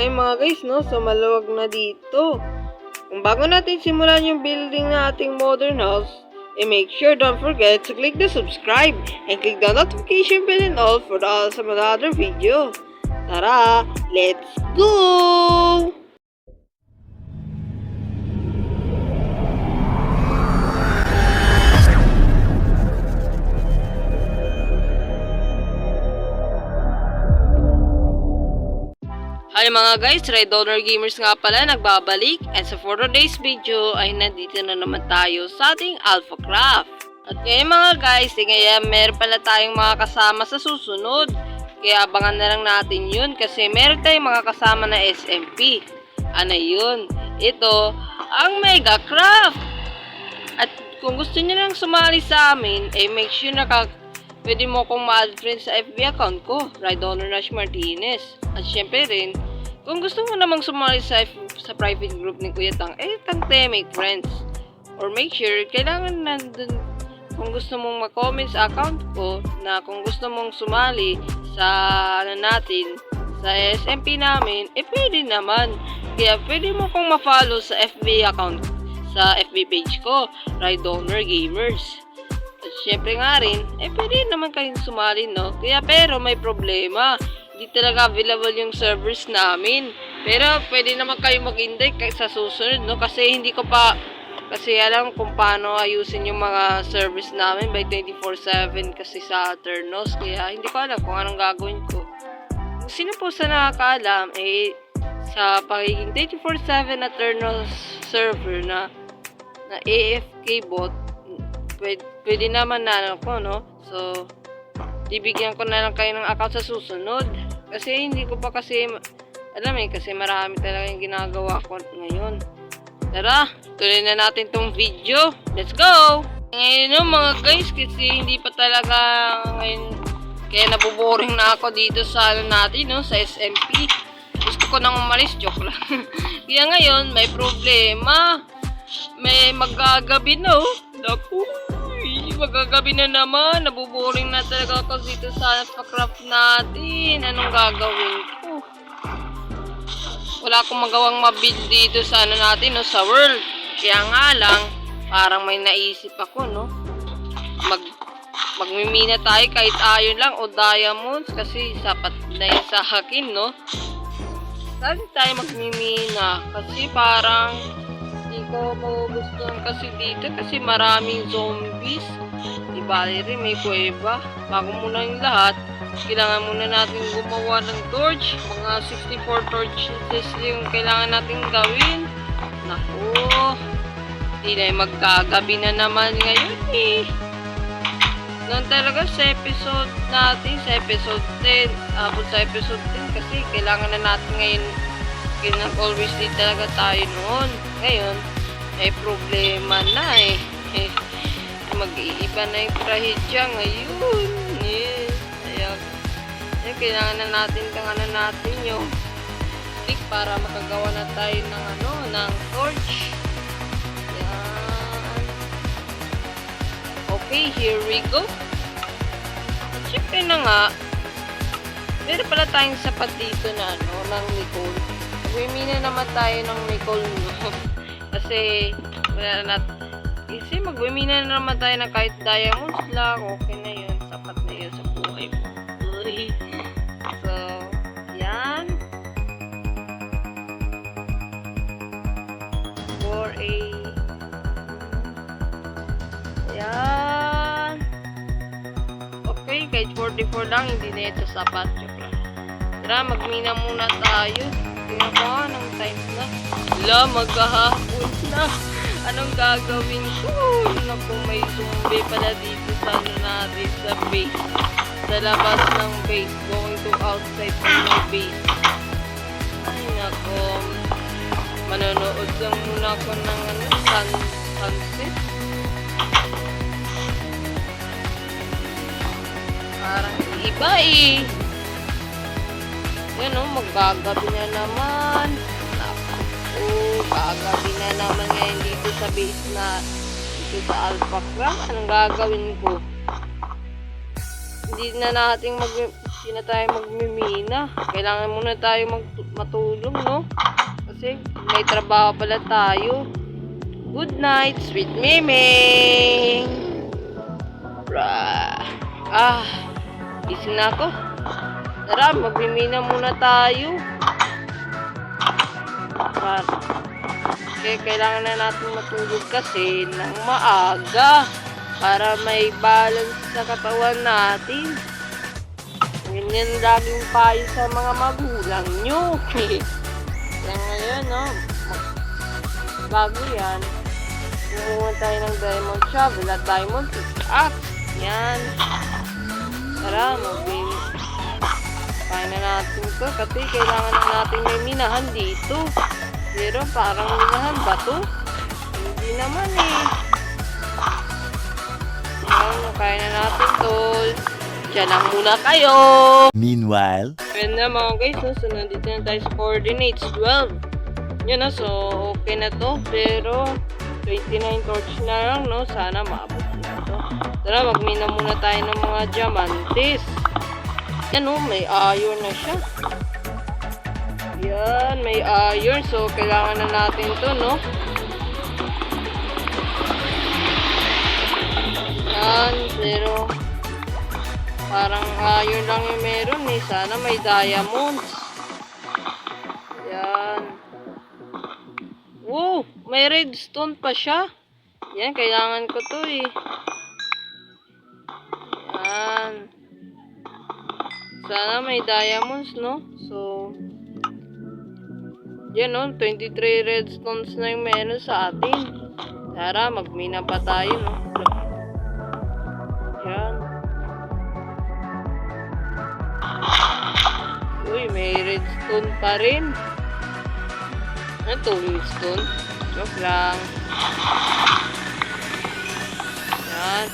Ay mga guys, no? So maluwag na dito. Kung bago natin simulan yung building na ating modern house, make sure don't forget to click the subscribe and click the notification bell and all for some other video. Tara, let's go! Hi mga guys, Red Donor Gamers nga pala nagbabalik, and sa for today's video ay nandito na naman tayo sa ating Alpha Craft. At ngayon mga guys, ngayon meron pala tayong mga kasama sa susunod, kaya abangan na lang natin yun kasi meron tayong mga kasama na SMP. Ano yun? Ito ang Mega Craft. At kung gusto niyo lang sumali sa amin, make sure na pwede mo kong ma-add friend sa FB account ko, Red Donor Nash Martinez. At syempre rin, kung gusto mo namang sumali sa private group ni Kuya Tang, tangte, make friends. Or make sure, kailangan nandun, kung gusto mong mag-comment sa account ko, na kung gusto mong sumali sa, natin, sa SMP namin, pwede naman. Kaya pwede mo kong ma-follow sa FB account, sa FB page ko, Red Donor Gamers. At syempre nga rin, pwede naman kayong sumali, no? Kaya pero may problema. Hindi talaga available yung servers namin. Pero pwede naman kayo mag-intay sa susunod, no? Kasi hindi ko pa alam kung paano ayusin yung mga servers namin by 24/7 kasi sa Aternos. Kaya hindi ko alam kung anong gagawin ko. Kung sino po sa nakakaalam, sa pagiging 24/7 Aternos server na AFK bot, pwede naman na ako, no? So, bibigyan ko na lang kayo ng account sa susunod. Kasi hindi ko pa kasi alam kasi marami talaga yung ginagawa ko ngayon. Tara, tuloy na natin tong video. Let's go! Ngayon mga guys, kasi hindi pa talaga ngayon, kaya nabuboring na ako dito sa natin, no? Sa SMP. Gusto ko nang umalis, joke lang. Kaya ngayon, may problema. May magagabi na, oh. Naku, magagabi na naman. Nabuboring na talaga ako dito sa Alpha-Craft natin. Anong gagawin ko? Wala akong magawang mabuild dito sa natin, no, sa world. Kaya nga lang, parang may naisip ako, no? Magmimina tayo kahit iron lang o diamonds kasi sapat na yun sa akin, no? Saan tayo magmimina? Kasi parang hindi ko magugustuhan kasi dito kasi maraming zombies. Ibali rin may kuweba. Bago muna yung lahat, kailangan muna natin gumawa ng torch. Mga 64 torches yung kailangan natin gawin. Naku, hindi na magkagabi na naman ngayon Noon talaga sa episode natin, sa episode 10, abot sa episode 10 kasi kailangan na natin ngayon. Always din talaga tayo noon. Ngayon, may problema na mag-iiba na yung trahedya ngayon. Kaya kailangan na natin yung stick para makagawa na tayo ng torch. Yan. Okay, here we go. At syempre na nga, meron pala tayong sapat dito na ng nickel. Magmimina naman tayo ng nickel, no? Kasi magmimina na naman tayo ng kahit diamonds lang, okay na yun, sapat na yun sa buhay mo. So, yan. Yan. Okay, kahit 44 lang, hindi na ito sapat. Tara, magmina muna tayo. Tingnan ko anong time na. Wala, maghahapon na. Anong gagawin ko? Naku, may zombie pala dito sa natin sa base. Sa labas ng base. Going to outside from my base. Ay, naku. Manonood lang muna ako ng sunset. Parang iba Yan magagabi na naman. Kagabi na naman ngayon dito sa base na dito sa Alpha Craft. Anong gagawin ko? Hindi na natin Hindi na tayo magmimina. Kailangan muna tayo matulog, no? Kasi may trabaho pala tayo. Good night, sweet Miming! Gising na ako. Tara, magmimina muna tayo. Okay, kailangan na natin matulog kasi ng maaga para may balance sa katawan natin. Ganyan laging payo sa mga magulang nyo. Kaya ngayon, no? Bago yan, kumuha tayo ng diamond shovel at diamond pickaxe. Yan. Tara, kaya na natin to kasi kailangan na natin may minahan dito. Pero parang minahan ba to? Hindi naman eh. Yan, kaya na natin to. Diyan lang muna kayo. Meanwhile, Ayan na mga guys, no? So nandito na tayo sa coordinates 12. Yan na, so okay na to. Pero 29 torch na lang, no? Sana maabot na to. Tara, magmina muna tayo ng mga diamantes. Yan, no? May iron na siya. Yan, may iron. So kailangan na natin to, no? Yan, pero parang iron lang yung meron eh. Sana may diamonds. Yan. Wow! May redstone pa siya. Yan, kailangan ko to eh. Yan. Sana may diamonds, no? So, yan, no? 23 redstones na yung meron sa atin. Tara, magmina pa tayo, no? Yan. Uy, may redstone pa rin. Ano to, redstone? Joke lang. Yan.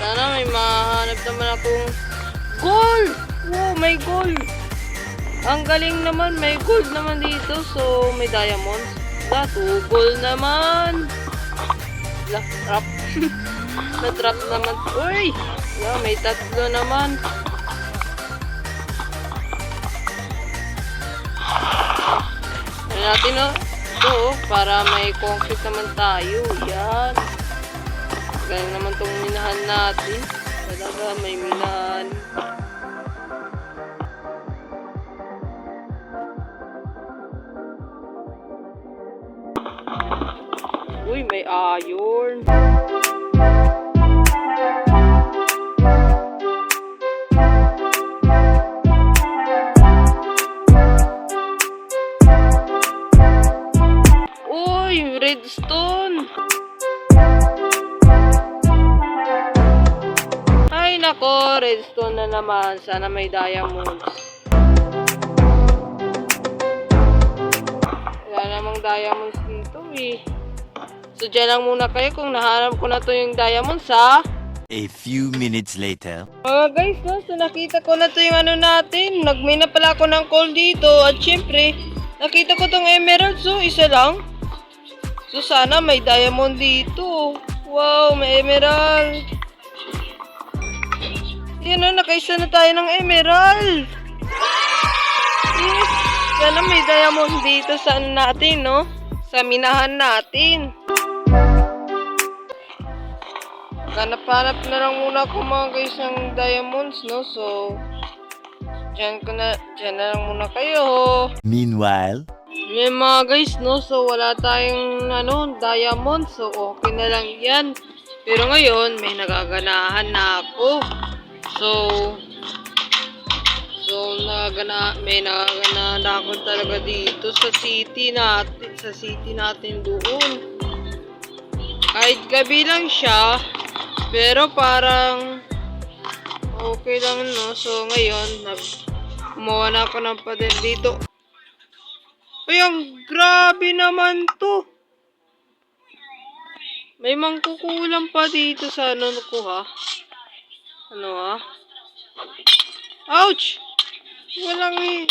Sana may mahanap naman akong gold! Wow, may gold! Ang galing naman, may gold naman dito. So, may diamonds. Gold naman! Trap. Na-trap naman. Uy! Yeah, may tatlo naman. Ano natin, no? Ito, para may concrete naman tayo. Yan. Galing naman itong minahan natin. Talaga, may minahan. Uy, may iron. Uy, redstone. Ay nako, redstone na naman. Sana may diamonds. Wala namang diamonds dito eh. So dyan lang muna kayo kung nahanap ko na to yung diamonds ha. a few minutes later. Guys, no, so nakita ko na to yung ano natin. Nagmina pala ako ng coal dito. At syempre, nakita ko tong emerald. So isa lang. So sana may diamond dito. Wow, may emerald. Yan o, nakaisa na tayo ng emerald. Yes. Sana may diamond dito sa ano natin, no? Sa minahan natin. Hanap-hanap na lang muna ako mga guys ng diamonds, no? So, dyan na lang muna kayo. Meanwhile, May mga guys, no? So, wala tayong, diamonds. So, okay na lang yan. Pero ngayon, may nagaganahan na ako. May nagaganahan na ako talaga dito sa city natin doon. Kahit gabi lang siya, pero parang okay lang, no? So, ngayon, gumawa na ako ng pader dito. Ay, ang grabe naman to. May mangkukulang pa dito sa ano ko, ha? Ano, ha? Ouch! Walang eh.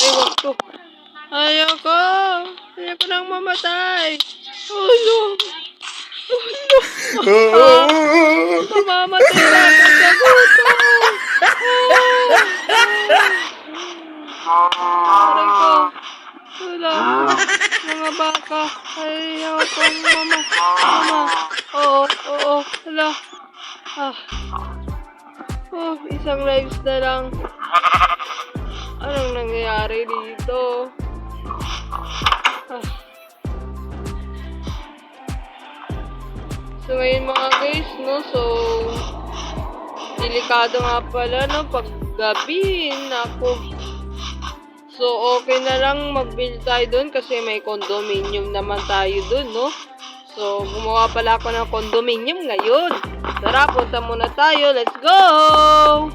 Ay, wag to. Ayoko. Ay, Ayoko nang mamatay. Oh no. Oh no. Mamamatay na ako sa gutom. Aray ko. Wala. Mga baka. Ayaw kong mama. Oo. Wala. Isang lives na lang. Anong nangyayari dito? So ngayon mga guys, no, so delikado nga pala, no, pag gabi, nako. So okay na lang mag-build tayo dun kasi may condominium naman tayo dun, no. So gumawa pala ako ng condominium ngayon. Tara, punta muna tayo, let's go!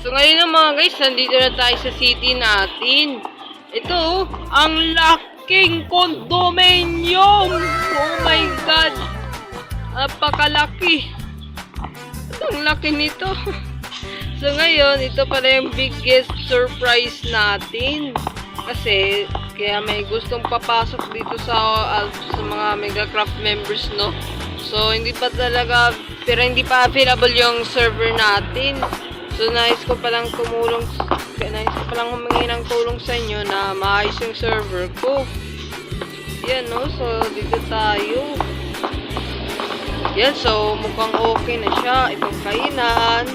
So ngayon na mga guys, nandito na tayo sa city natin. Ito, ang laking condominium! Oh my God! Napakalaki! Ang laki nito! So ngayon, ito pala yung biggest surprise natin. Kasi, kaya may gustong papasok dito sa mga Megacraft members, no? So, hindi pa available yung server natin. So, nais ko palang humingi ng tulong sa inyo na maayos yung server ko. Yan, no? So, dito tayo. Yan, so, mukhang okay na siya. Itong kainan.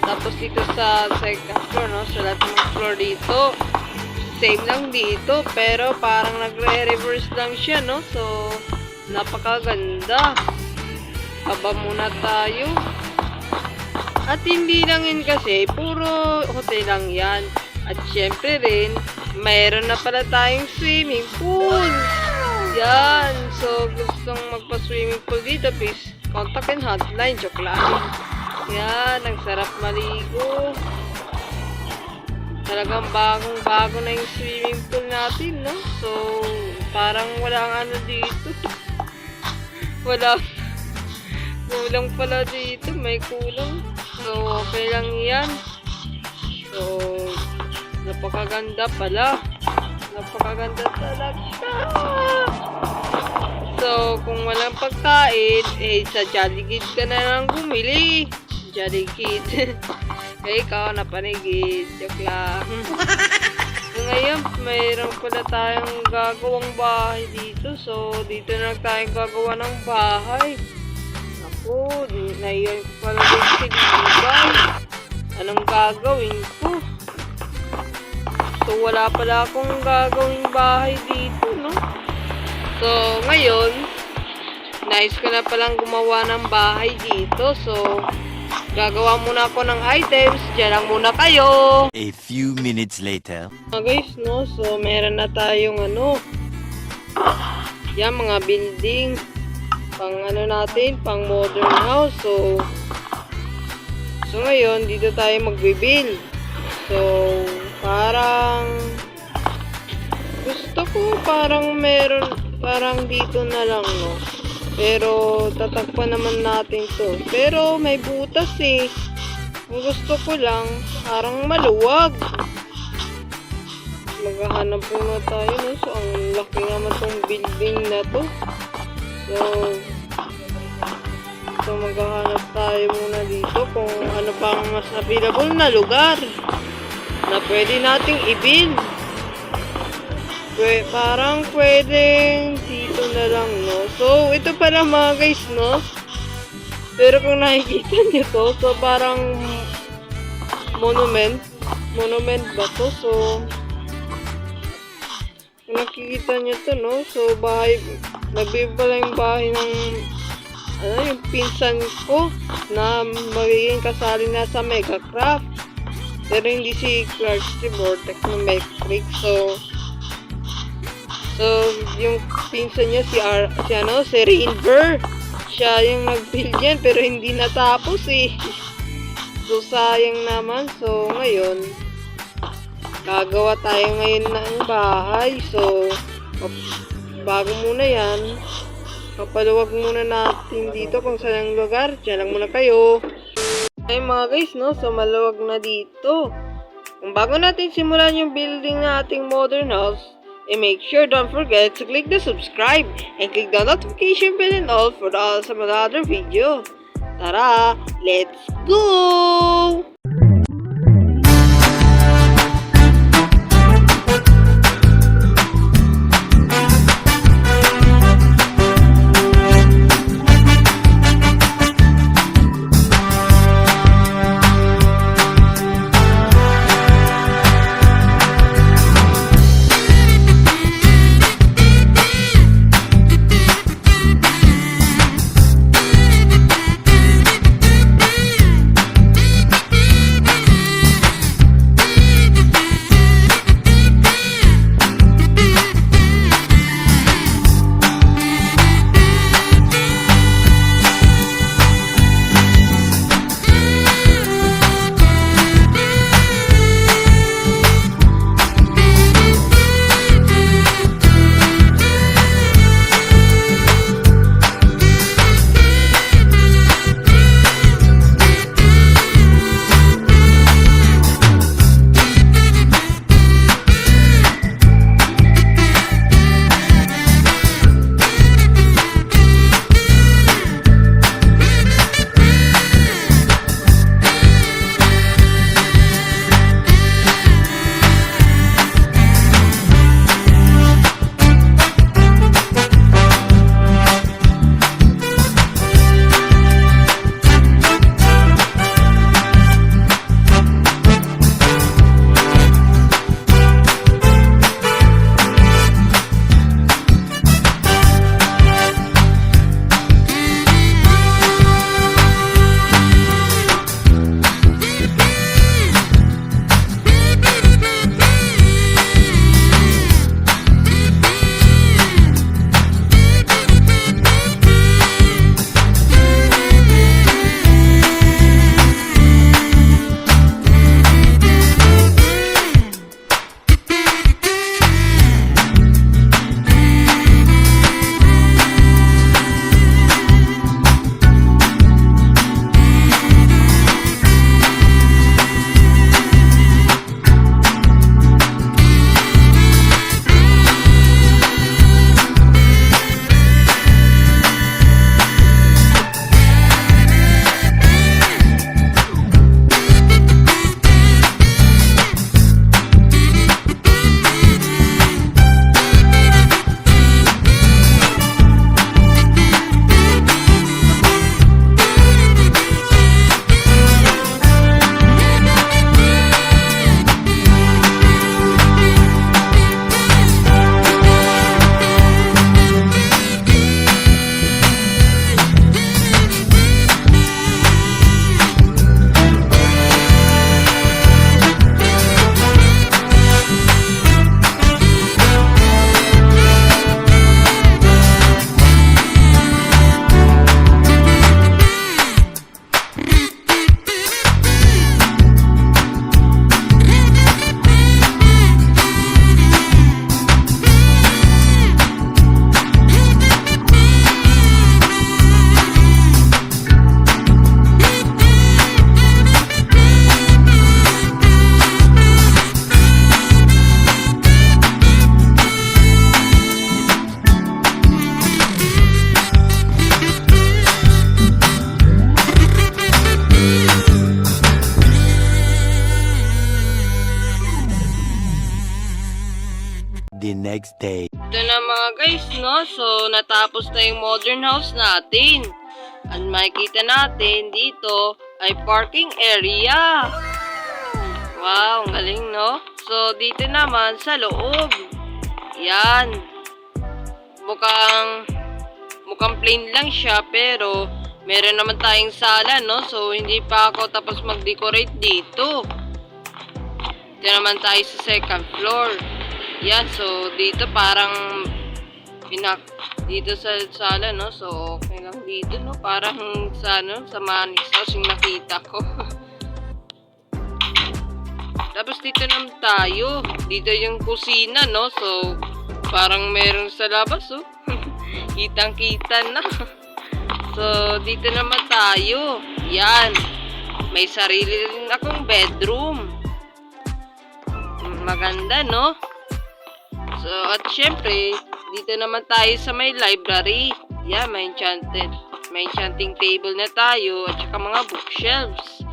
Tapos, dito sa second floor, no? Sa lahat ng floor dito. Same lang dito. Pero, parang nagre-reverse lang siya, no? So, napakaganda. Baba muna tayo. At hindi lang yun kasi, puro hotel lang yan. At syempre rin, mayroon na pala tayong swimming pool. Yan. So, gustong magpa-swimming pool dito, please contact and hotline. Joke lang. Yan. Ang sarap maligo. Talagang bagong-bago na yung swimming pool natin, no? So, parang walang ano dito. Kulang pala dito. May kulang. So, okay lang yan. So, napakaganda pala. Napakaganda talaga. So, kung walang pagkain, sa Jollibee ka na lang bumili. Jollibee. Kaya ikaw napanigid. Joke lang. So, ngayon, mayroon pala tayong gagawang bahay dito. So, dito na lang tayong gagawa ng bahay. Ako, naiyan ko pala din si Libay. Anong gagawin ko? So, wala pala akong gagawing bahay dito, no? So, ngayon, nais ko na palang gumawa ng bahay dito. So, gagawa muna ako ng items. Diyan lang muna kayo. A few minutes later. Guys, no? So, meron na tayong yan, mga building. Pang natin, pang modern house. So ngayon, dito tayo magbibuild. So, parang gusto ko parang dito na lang, no? Pero, tatakpan naman natin to. Pero, may butas eh. Ang gusto ko lang, parang maluwag. Maghahanap muna tayo, no? So, ang laki naman tong building na to. So maghahanap tayo muna dito kung ano pang mas available na lugar na pwede nating i-build. Parang pwedeng dito na lang, no? So, ito pala mga guys, no? Pero kung nakikita nyo to, so parang monument ba to? So, kung nakikita nyo to, no? So, bahay, nagbiba lang yung bahay ng yung pinsan ko na magiging kasali na sa Megacraft. Pero hindi si Clark Vortex na Metric. So yung pinsan niya si Rainver. Siya yung nag-build yan pero hindi natapos eh. So sayang naman. So ngayon gagawa tayo ngayon ng bahay. So bago muna yan, papaluwag muna natin dito kung saan ang lugar. Diyan lang muna kayo. Ay mga guys, no? So maluwag na dito. Kung bago natin simulan yung building na ating modern house, And make sure don't forget to click the subscribe and click the notification bell and all for some other video. Tara, let's go! The next day. Ito na mga guys, no? So, natapos na yung modern house natin. At makikita natin dito ay parking area. Wow, ang galing, no? So, dito naman sa loob. Yan. Mukhang plain lang siya, pero meron naman tayong sala, no? So, hindi pa ako tapos mag-decorate dito. Dito naman tayo sa second floor. Yan, so dito parang dito sa sala, no? So okay lang dito, no? Parang sa Manix House yung nakita ko. Tapos dito naman tayo. Dito yung kusina, no? So parang meron sa labas, oh. Kitang-kita na. So dito naman tayo. Yan. May sarili rin akong bedroom. Maganda, no? So, at syempre, dito naman tayo sa may library. Yeah, may enchanting table na tayo at saka mga bookshelves.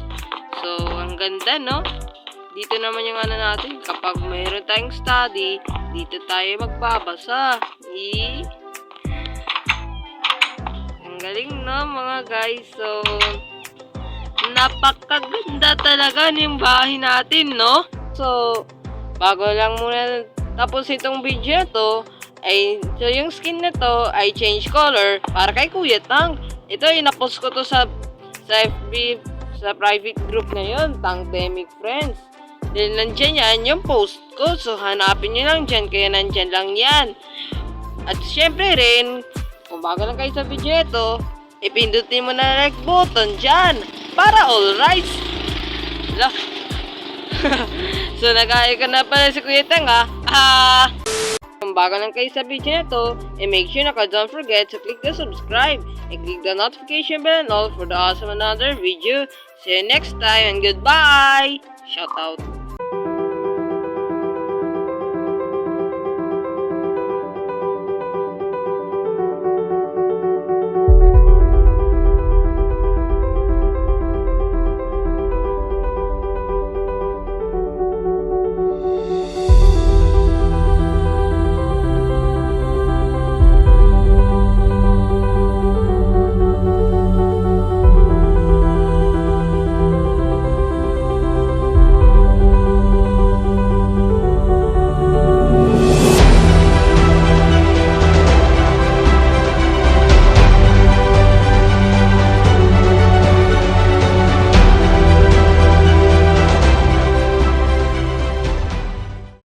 So, ang ganda, no? Dito naman yung ano natin, kapag mayroon tayong study, dito tayo magbabasa. Ang galing, no, mga guys? So, napakaganda talaga yung bahay natin, no? So, bago lang muna tapos itong video to, ay so yung skin na to ay change color para kay Kuya Tang. Ito, inapost ko to sa FB, sa private group na yun, Tangdemic Friends. Dahil nandyan yan yung post ko. So, hanapin nyo lang dyan. Kaya nandyan lang yan. At syempre rin, kung bago lang kayo sa video ito, ipindutin mo na like button dyan. Para all rights. Lah. So, nag-aaya ka na pala si Kuya Tang, ha? Kung bago lang kayo sa video na to, make sure na don't forget to click the subscribe and click the notification bell and all for the awesome another video. See you next time and goodbye! Shout out!